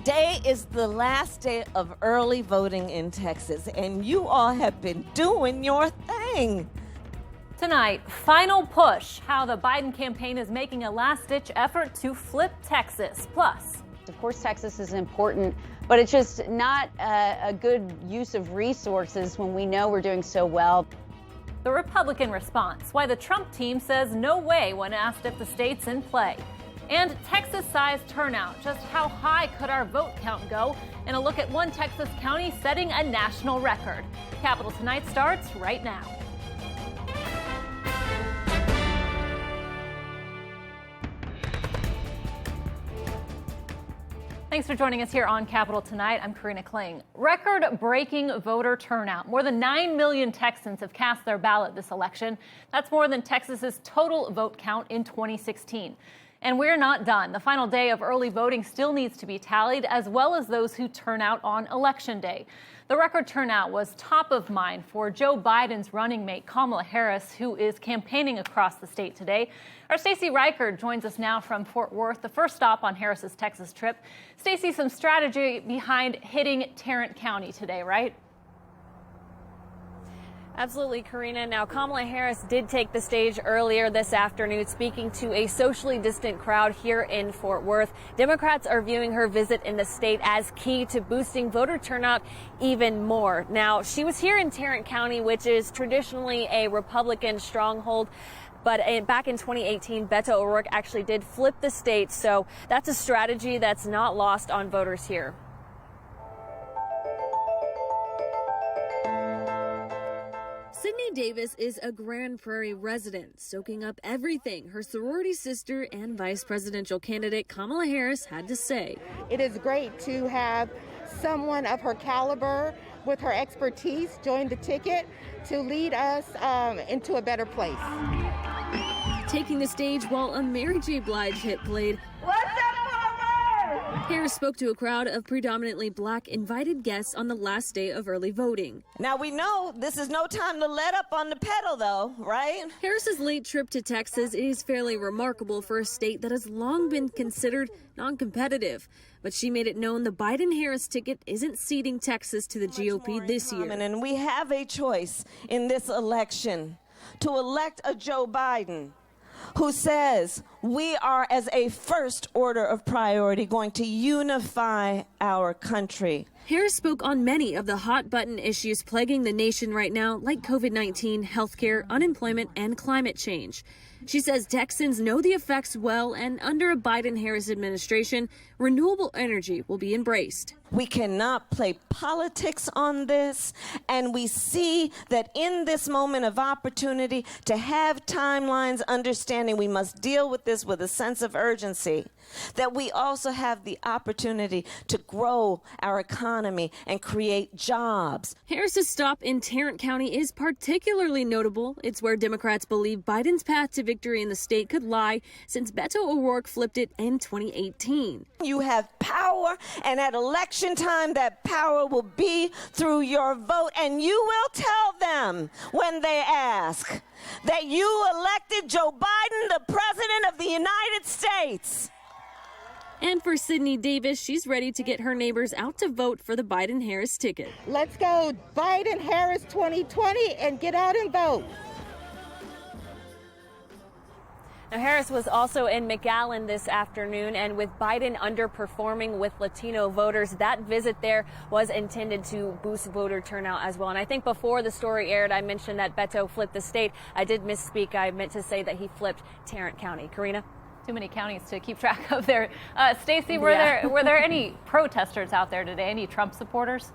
Today is the last day of early voting in Texas, and you all have been doing your thing. Tonight, final push, how the Biden campaign is making a last-ditch effort to flip Texas. Plus, of course, Texas is important, but it's just not a good use of resources when we know we're doing so well. The Republican response, why the Trump team says no way when asked if the state's in play. And Texas-sized turnout, just how high could our vote count go? And a look at one Texas county setting a national record. Capitol Tonight starts right now. Thanks for joining us here on Capitol Tonight. I'm Karina Kling. Record-breaking voter turnout. More than 9 million Texans have cast their ballot this election. That's more than Texas's total vote count in 2016. And we're not done. The final day of early voting still needs to be tallied, as well as those who turn out on Election Day. The record turnout was top of mind for Joe Biden's running mate, Kamala Harris, who is campaigning across the state today. Our Stacey Reichert joins us now from Fort Worth, the first stop on Harris's Texas trip. Stacey, some strategy behind hitting Tarrant County today, right? Absolutely, Karina. Now, Kamala Harris did take the stage earlier this afternoon, speaking to a socially distant crowd here in Fort Worth. Democrats are viewing her visit in the state as key to boosting voter turnout even more. Now, she was here in Tarrant County, which is traditionally a Republican stronghold. But back in 2018, Beto O'Rourke actually did flip the state. So that's a strategy that's not lost on voters here. Sydney Davis is a Grand Prairie resident, soaking up everything her sorority sister and vice presidential candidate Kamala Harris had to say. It is great to have someone of her caliber with her expertise join the ticket to lead us into a better place. Taking the stage while a Mary J. Blige hit played, Harris spoke to a crowd of predominantly black invited guests on the last day of early voting. Now, we know this is no time to let up on the pedal, though, right? Harris's late trip to Texas is fairly remarkable for a state that has long been considered non-competitive. But she made it known the Biden-Harris ticket isn't ceding Texas to the GOP this year. And we have a choice in this election to elect a Joe Biden who says we are, as a first order of priority, going to unify our country. Harris spoke on many of the hot-button issues plaguing the nation right now, like COVID-19, healthcare, unemployment, and climate change. She says Texans know the effects well, and under a Biden-Harris administration, renewable energy will be embraced. We cannot play politics on this, and we see that in this moment of opportunity to have timelines, understanding we must deal with this with a sense of urgency, that we also have the opportunity to grow our economy and create jobs. Harris's stop in Tarrant County is particularly notable. It's where Democrats believe Biden's path to victory in the state could lie, since Beto O'Rourke flipped it in 2018. You have power, and at election time, that power will be through your vote, and you will tell them when they ask that you elected Joe Biden, the President of the United States. And for Sydney Davis, she's ready to get her neighbors out to vote for the Biden-Harris ticket. Let's go Biden-Harris 2020 and get out and vote. Now, Harris was also in McAllen this afternoon, and with Biden underperforming with Latino voters, that visit there was intended to boost voter turnout as well. And I think before the story aired, I mentioned that Beto flipped the state. I did misspeak. I meant to say that he flipped Tarrant County. Karina? Too many counties to keep track of there. Stacey, were there any protesters out there today? Any Trump supporters?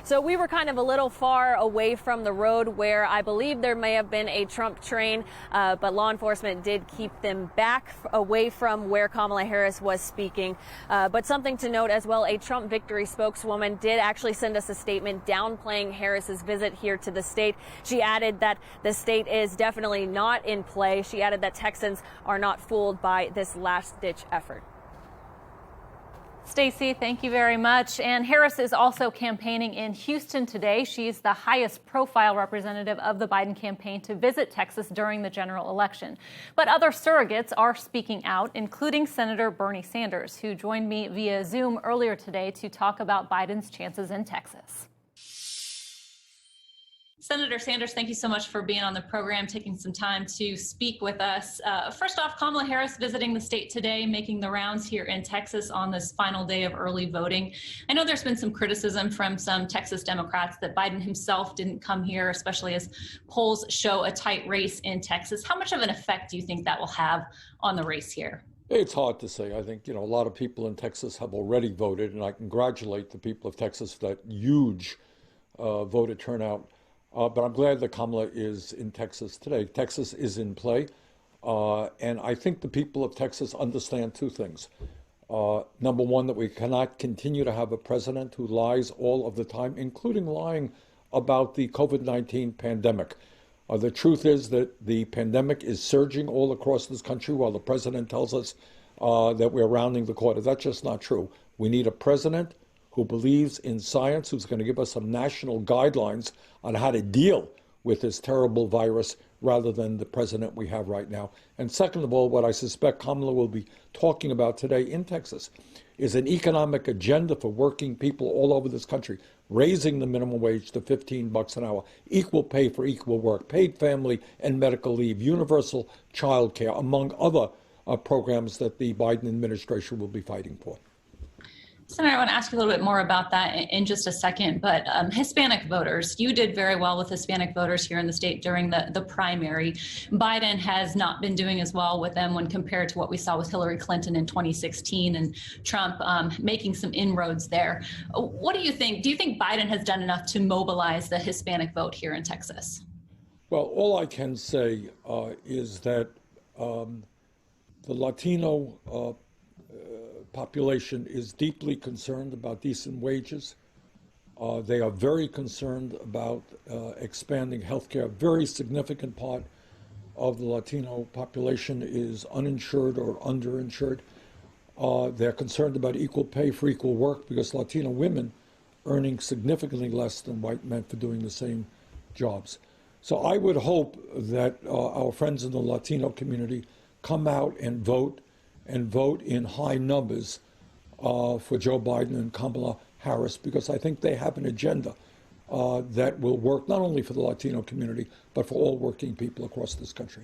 So we were kind of a little far away from the road where I believe there may have been a Trump train, but law enforcement did keep them back away from where Kamala Harris was speaking. But something to note as well, a Trump victory spokeswoman did actually send us a statement downplaying Harris's visit here to the state. She added that the state is definitely not in play. She added that Texans are not fooled by this last-ditch effort. Stacey, thank you very much. And Harris is also campaigning in Houston today. She's the highest profile representative of the Biden campaign to visit Texas during the general election. But other surrogates are speaking out, including Senator Bernie Sanders, who joined me via Zoom earlier today to talk about Biden's chances in Texas. Senator Sanders, thank you so much for being on the program, taking some time to speak with us. First off, Kamala Harris visiting the state today, making the rounds here in Texas on this final day of early voting. I know there's been some criticism from some Texas Democrats that Biden himself didn't come here, especially as polls show a tight race in Texas. How much of an effect do you think that will have on the race here? It's hard to say. I think, a lot of people in Texas have already voted, and I congratulate the people of Texas for that huge voter turnout. But I'm glad that Kamala is in Texas today. Texas is in play. And I think the people of Texas understand two things. Number one, that we cannot continue to have a president who lies all of the time, including lying about the COVID-19 pandemic. The truth is that the pandemic is surging all across this country while the president tells us that we're rounding the corner. That's just not true. We need a president who believes in science, who's going to give us some national guidelines on how to deal with this terrible virus rather than the president we have right now. And second of all, what I suspect Kamala will be talking about today in Texas is an economic agenda for working people all over this country, raising the minimum wage to $15 an hour, equal pay for equal work, paid family and medical leave, universal child care, among other programs that the Biden administration will be fighting for. Senator, I want to ask you a little bit more about that in just a second, but Hispanic voters, you did very well with Hispanic voters here in the state during the primary. Biden has not been doing as well with them when compared to what we saw with Hillary Clinton in 2016 and Trump making some inroads there. What do you think? Do you think Biden has done enough to mobilize the Hispanic vote here in Texas? Well, all I can say is that the Latino population is deeply concerned about decent wages. They are very concerned about expanding health care. A very significant part of the Latino population is uninsured or underinsured. They're concerned about equal pay for equal work because Latino women earning significantly less than white men for doing the same jobs. So I would hope that our friends in the Latino community come out and vote in high numbers for Joe Biden and Kamala Harris, because I think they have an agenda that will work not only for the Latino community, but for all working people across this country.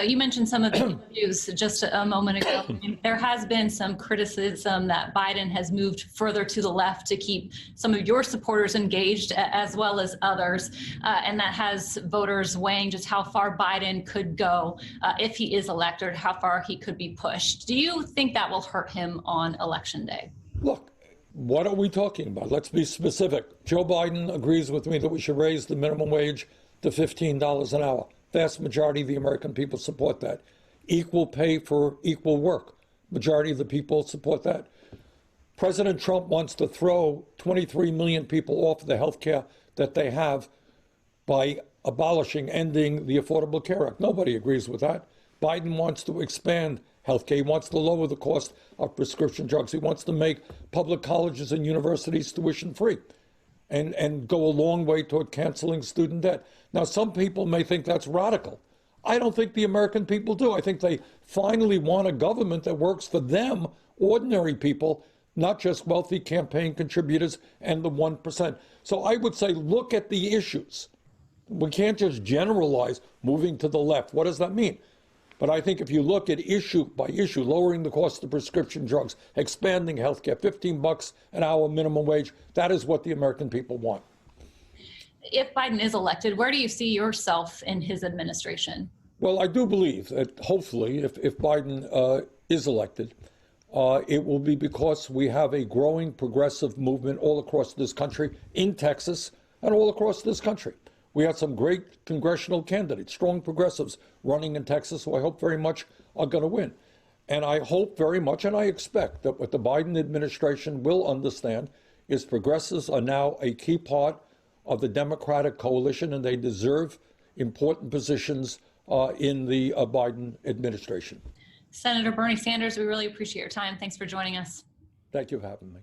You mentioned some of the issues just a moment ago. There has been some criticism that Biden has moved further to the left to keep some of your supporters engaged as well as others. And that has voters weighing just how far Biden could go if he is elected, how far he could be pushed. Do you think that will hurt him on Election Day? Look, what are we talking about? Let's be specific. Joe Biden agrees with me that we should raise the minimum wage to $15 an hour. Vast majority of the American people support that. Equal pay for equal work. Majority of the people support that. President Trump wants to throw 23 million people off the health care that they have by ending the Affordable Care Act. Nobody agrees with that. Biden wants to expand health care. He wants to lower the cost of prescription drugs. He wants to make public colleges and universities tuition free and go a long way toward canceling student debt. Now, some people may think that's radical. I don't think the American people do. I think they finally want a government that works for them, ordinary people, not just wealthy campaign contributors and the 1%. So I would say look at the issues. We can't just generalize moving to the left. What does that mean? But I think if you look at issue by issue, lowering the cost of prescription drugs, expanding health care, $15 an hour minimum wage, that is what the American people want. If Biden is elected, where do you see yourself in his administration? Well, I do believe that hopefully if Biden is elected, it will be because we have a growing progressive movement all across this country, in Texas and all across this country. We had some great congressional candidates, strong progressives running in Texas, who I hope very much are going to win. And I hope very much, and I expect that what the Biden administration will understand is progressives are now a key part of the Democratic coalition, and they deserve important positions in the Biden administration. Senator Bernie Sanders, we really appreciate your time. Thanks for joining us. Thank you for having me.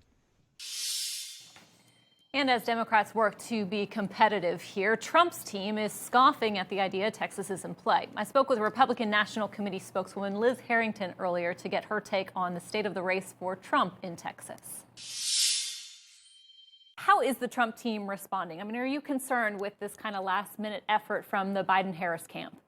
And as Democrats work to be competitive here, Trump's team is scoffing at the idea Texas is in play. I spoke with Republican National Committee spokeswoman Liz Harrington earlier to get her take on the state of the race for Trump in Texas. How is the Trump team responding? I mean, are you concerned with this kind of last-minute effort from the Biden-Harris camp?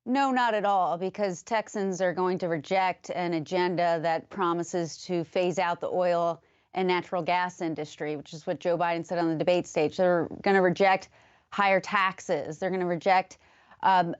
No, not at all, because Texans are going to reject an agenda that promises to phase out the oil and natural gas industry, which is what Joe Biden said on the debate stage. They're going to reject higher taxes. They're going to reject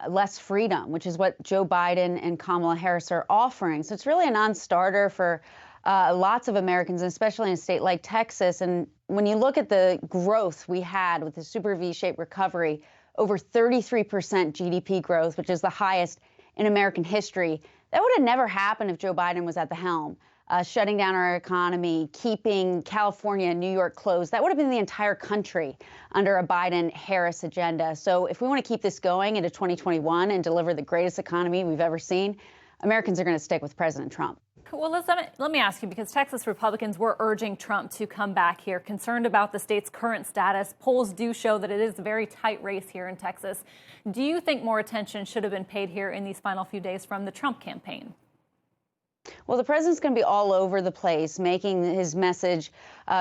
less freedom, which is what Joe Biden and Kamala Harris are offering. So it's really a non-starter for lots of Americans, especially in a state like Texas. And when you look at the growth we had with the super V-shaped recovery, over 33% GDP growth, which is the highest in American history, that would have never happened if Joe Biden was at the helm. Shutting down our economy, keeping California and New York closed. That would have been the entire country under a Biden-Harris agenda. So if we want to keep this going into 2021 and deliver the greatest economy we've ever seen, Americans are going to stick with President Trump. Well, let me ask you, because Texas Republicans were urging Trump to come back here, concerned about the state's current status. Polls do show that it is a very tight race here in Texas. Do you think more attention should have been paid here in these final few days from the Trump campaign? Well, the president's going to be all over the place, making his message,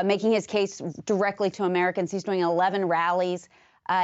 making his case directly to Americans. He's doing 11 rallies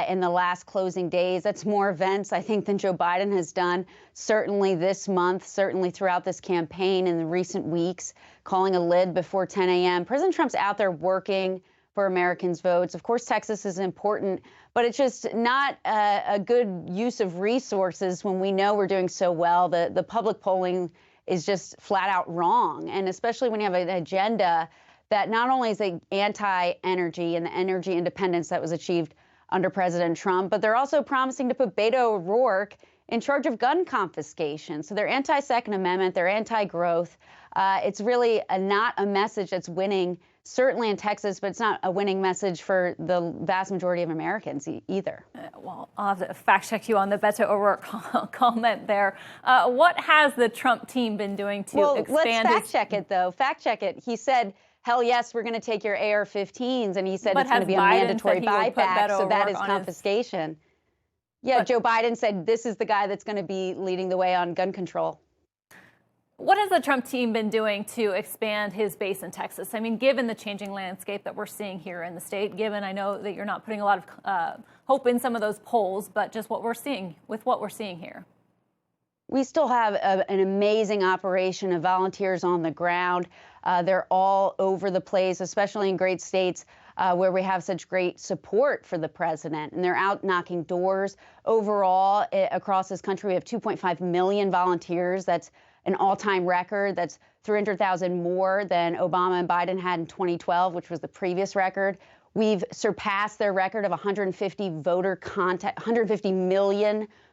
in the last closing days. That's more events, I think, than Joe Biden has done, certainly this month, certainly throughout this campaign in the recent weeks, calling a lid before 10 a.m. President Trump's out there working for Americans' votes. Of course, Texas is important, but it's just not a good use of resources when we know we're doing so well. The public polling is just flat out wrong. And especially when you have an agenda that not only is anti-energy and the energy independence that was achieved under President Trump, but they're also promising to put Beto O'Rourke in charge of gun confiscation. So they're anti-Second Amendment, they're anti-growth. It's really not a message that's winning, certainly in Texas, but it's not a winning message for the vast majority of Americans either. Well, I'll have to fact check you on the Beto O'Rourke comment there. What has the Trump team been doing to expand? Let's fact check it, though. Fact check it. He said, hell yes, we're going to take your AR-15s. And he said it's going to be a mandatory buyback. So that is confiscation. Yeah, Joe Biden said this is the guy that's going to be leading the way on gun control. What has the Trump team been doing to expand his base in Texas? I mean, given the changing landscape that we're seeing here in the state, given I know that you're not putting a lot of hope in some of those polls, but just what we're seeing here. We still have an amazing operation of volunteers on the ground. They're all over the place, especially in great states where we have such great support for the president. And they're out knocking doors. Overall, across this country, we have 2.5 million volunteers. That's an all-time record. That's 300,000 more than Obama and Biden had in 2012, which was the previous record. We've surpassed their record of 150 million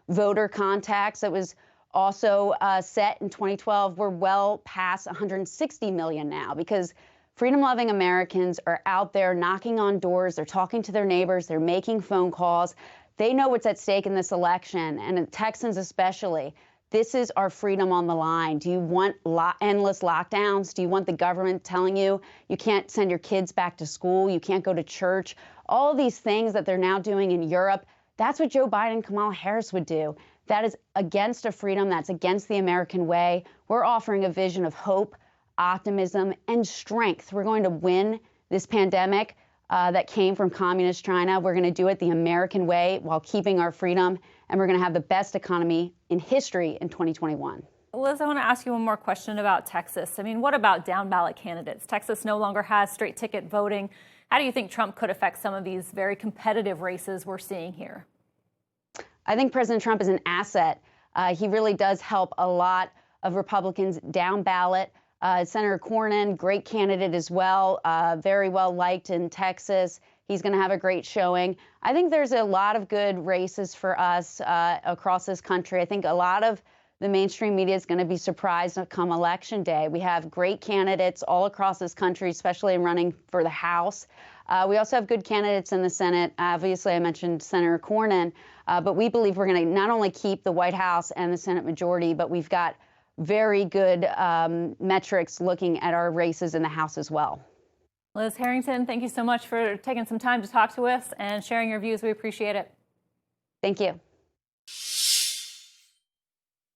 voter contacts. That was also set in 2012. We're well past 160 million now because freedom-loving Americans are out there knocking on doors. They're talking to their neighbors. They're making phone calls. They know what's at stake in this election, and Texans especially. This is our freedom on the line. Do you want endless lockdowns? Do you want the government telling you you can't send your kids back to school? You can't go to church? All of these things that they're now doing in Europe, that's what Joe Biden and Kamala Harris would do. That is against a freedom. That's against the American way. We're offering a vision of hope, optimism, and strength. We're going to win this pandemic that came from communist China. We're going to do it the American way while keeping our freedom, and we're going to have the best economy in history in 2021. Liz, I want to ask you one more question about Texas. I mean, what about down ballot candidates? Texas no longer has straight ticket voting. How do you think Trump could affect some of these very competitive races we're seeing here? I think President Trump is an asset. He really does help a lot of Republicans down ballot. Senator Cornyn, great candidate as well, very well liked in Texas. He's going to have a great showing. I think there's a lot of good races for us across this country. I think a lot of the mainstream media is going to be surprised come Election Day. We have great candidates all across this country, especially in running for the House. We also have good candidates in the Senate. Obviously, I mentioned Senator Cornyn, but we believe we're going to not only keep the White House and the Senate majority, but we've got very good metrics looking at our races in the House as well. Liz Harrington, thank you so much for taking some time to talk to us and sharing your views. We appreciate it. Thank you.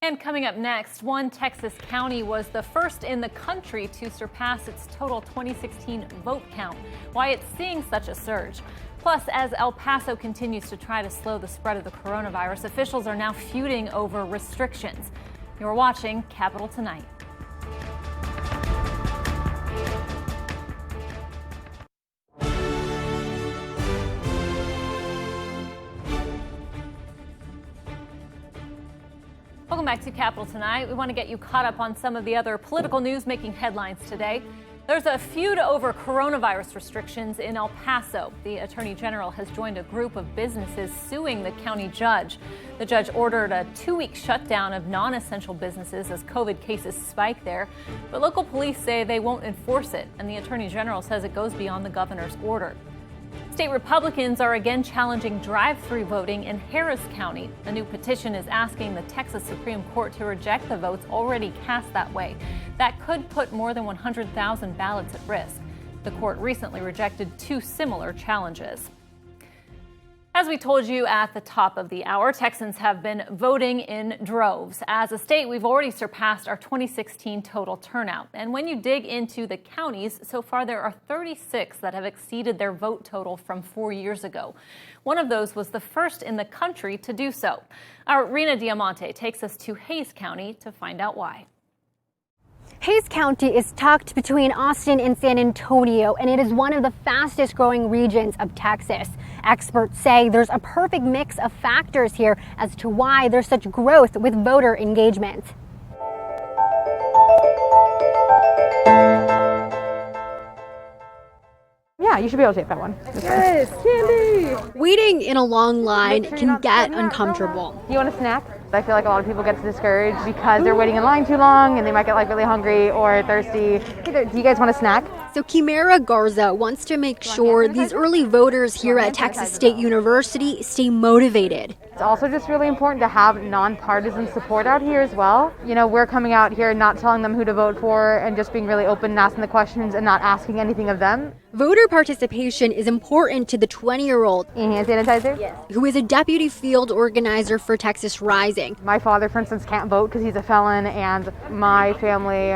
And coming up next, one Texas county was the first in the country to surpass its total 2016 vote count. Why it's seeing such a surge. Plus, as El Paso continues to try to slow the spread of the coronavirus, officials are now feuding over restrictions. You're watching Capitol Tonight. Welcome back to Capitol Tonight. We want to get you caught up on some of the other political news making headlines today. There's a feud over coronavirus restrictions in El Paso. The Attorney General has joined a group of businesses suing the county judge. The judge ordered a 2-week shutdown of non-essential businesses as COVID cases spike there. But local police say they won't enforce it, and the Attorney General says it goes beyond the governor's order. State Republicans are again challenging drive-through voting in Harris County. A new petition is asking the Texas Supreme Court to reject the votes already cast that way. That could put more than 100,000 ballots at risk. The court recently rejected 2 similar challenges. As we told you at the top of the hour, Texans have been voting in droves. As a state, we've already surpassed our 2016 total turnout. And when you dig into the counties, so far there are 36 that have exceeded their vote total from 4 years ago. One of those was the first in the country to do so. Our Rena Diamante takes us to Hays County to find out why. Hays County is tucked between Austin and San Antonio, and it is one of the fastest growing regions of Texas. Experts say there's a perfect mix of factors here as to why there's such growth with voter engagement. Yeah, you should be able to take that one. Yes, candy! Waiting in a long line can get uncomfortable. Do you want a snack? I feel like a lot of people get discouraged because they're waiting in line too long and they might get like really hungry or thirsty. Do you guys want a snack? So Kimera Garza wants to make sure these early voters here at Texas State University stay motivated. It's also just really important to have nonpartisan support out here as well. You know, we're coming out here not telling them who to vote for and just being really open and asking the questions and not asking anything of them. Voter participation is important to the 20-year-old hand sanitizer? Yes. Who is a deputy field organizer for Texas Rising. My father, for instance, can't vote because he's a felon, and my family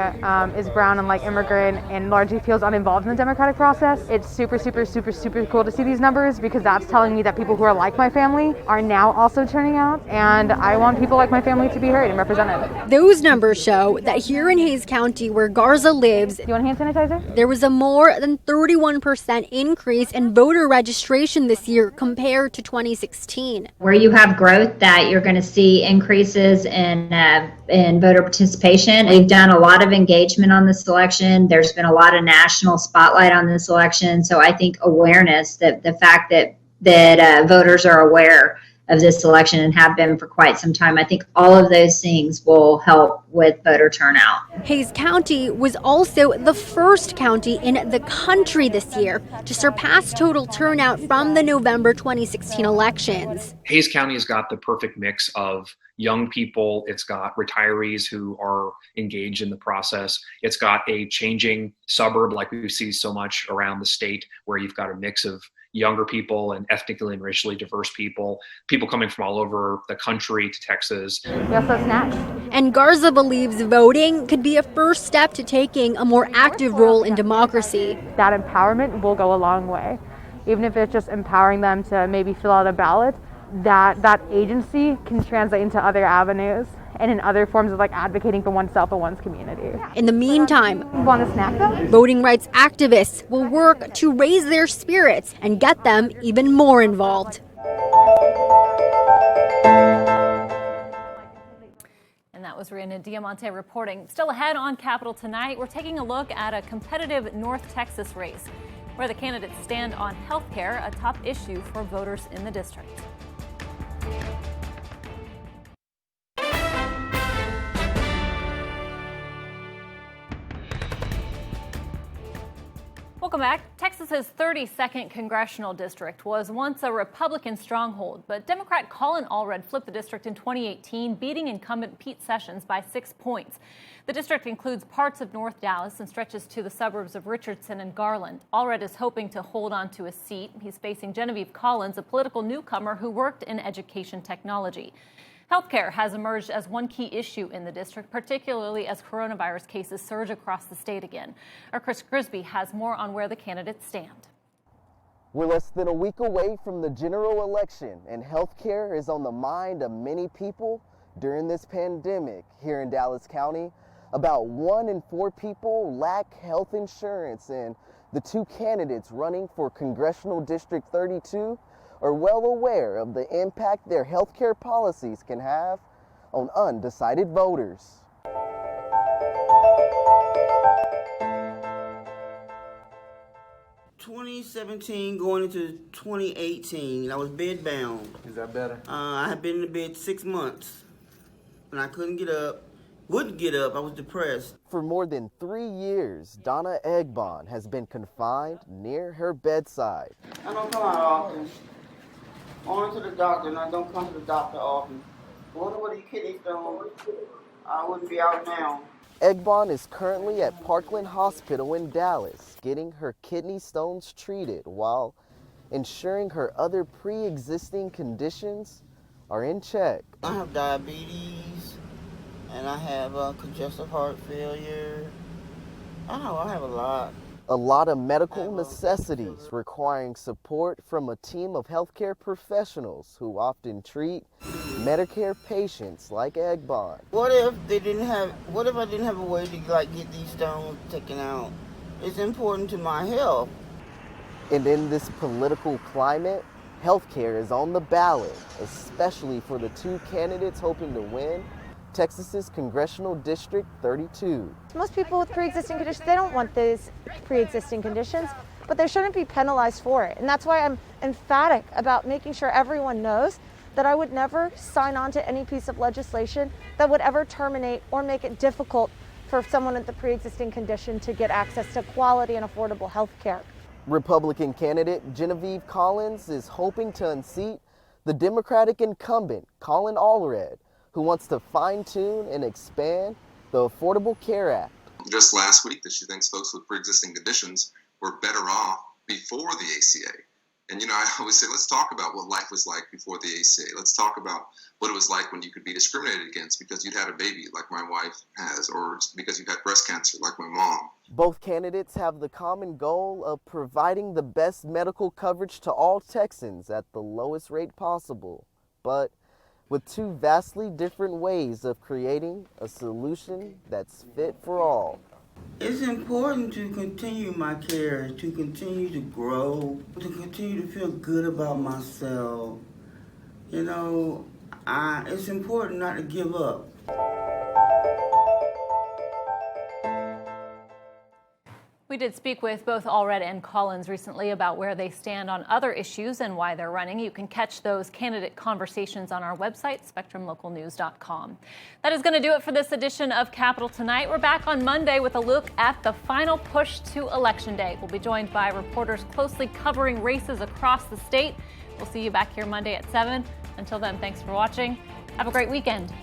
is brown and like immigrant and largely feels uninvolved in the democratic process. It's super, super, super, super cool to see these numbers because that's telling me that people who are like my family are now also turning out, and I want people like my family to be heard and represented. Those numbers show that here in Hays County, where Garza lives, you want hand sanitizer? There was a more than 31% increase in voter registration this year compared to 2016. Where you have growth, that you're going to see increases in voter participation. We've done a lot of engagement on this election. There's been a lot of national spotlight on this election. So I think awareness, that the fact that voters are aware of this election and have been for quite some time, I think all of those things will help with voter turnout. Hays County was also the first county in the country this year to surpass total turnout from the November 2016 elections. Hays County has got the perfect mix of young people. It's got retirees who are engaged in the process. It's got a changing suburb like we see so much around the state, where you've got a mix of younger people and ethnically and racially diverse people coming from all over the country to Texas. Yes, those snacks. And Garza believes voting could be a first step to taking a more active role in democracy. That empowerment will go a long way. Even if it's just empowering them to maybe fill out a ballot, that agency can translate into other avenues and in other forms of like advocating for oneself and one's community. In the meantime, want a snack though? Voting rights activists will work to raise their spirits and get them even more involved. And that was Rena Diamante reporting. Still ahead on Capitol Tonight, we're taking a look at a competitive North Texas race where the candidates stand on health care, a top issue for voters in the district. Welcome back. Texas's 32nd congressional district was once a Republican stronghold, but Democrat Colin Allred flipped the district in 2018, beating incumbent Pete Sessions by 6 points. The district includes parts of North Dallas and stretches to the suburbs of Richardson and Garland. Allred is hoping to hold on to his seat. He's facing Genevieve Collins, a political newcomer who worked in education technology. Healthcare has emerged as one key issue in the district, particularly as coronavirus cases surge across the state again. Our Chris Grisby has more on where the candidates stand. We're less than a week away from the general election, and healthcare is on the mind of many people during this pandemic. Here in Dallas County, about 1 in 4 people lack health insurance, and the 2 candidates running for Congressional District 32 are well aware of the impact their healthcare policies can have on undecided voters. "2017 going into 2018, I was bedbound. Is that better? I had been in the bed 6 months, and I couldn't get up. Wouldn't get up. I was depressed. For more than 3 years, Donna Egbon has been confined near her bedside. I don't come out often. Only to the doctor, and I don't come to the doctor often. Wonder what these kidney stones, I wouldn't be out now. Egbon is currently at Parkland Hospital in Dallas, getting her kidney stones treated while ensuring her other pre-existing conditions are in check. I have diabetes, and I have congestive heart failure. I have a lot. A lot of medical necessities requiring support from a team of healthcare professionals who often treat Medicare patients like Egbon. What if I didn't have a way to get these stones taken out? It's important to my health. And in this political climate, healthcare is on the ballot, especially for the 2 candidates hoping to win Texas's Congressional District 32. Most people with pre-existing conditions, they don't want these pre-existing conditions, but they shouldn't be penalized for it. And that's why I'm emphatic about making sure everyone knows that I would never sign on to any piece of legislation that would ever terminate or make it difficult for someone with a pre-existing condition to get access to quality and affordable health care. Republican candidate Genevieve Collins is hoping to unseat the Democratic incumbent Colin Allred, who wants to fine-tune and expand the Affordable Care Act. Just last week that she thinks folks with pre-existing conditions were better off before the ACA. And, I always say, let's talk about what life was like before the ACA. Let's talk about what it was like when you could be discriminated against because you'd had a baby like my wife has, or because you had breast cancer like my mom. Both candidates have the common goal of providing the best medical coverage to all Texans at the lowest rate possible, but with 2 vastly different ways of creating a solution that's fit for all. It's important to continue my care, to continue to grow, to continue to feel good about myself. It's important not to give up. We did speak with both Allred and Collins recently about where they stand on other issues and why they're running. You can catch those candidate conversations on our website, SpectrumLocalNews.com. That is going to do it for this edition of Capitol Tonight. We're back on Monday with a look at the final push to Election Day. We'll be joined by reporters closely covering races across the state. We'll see you back here Monday at 7. Until then, thanks for watching. Have a great weekend.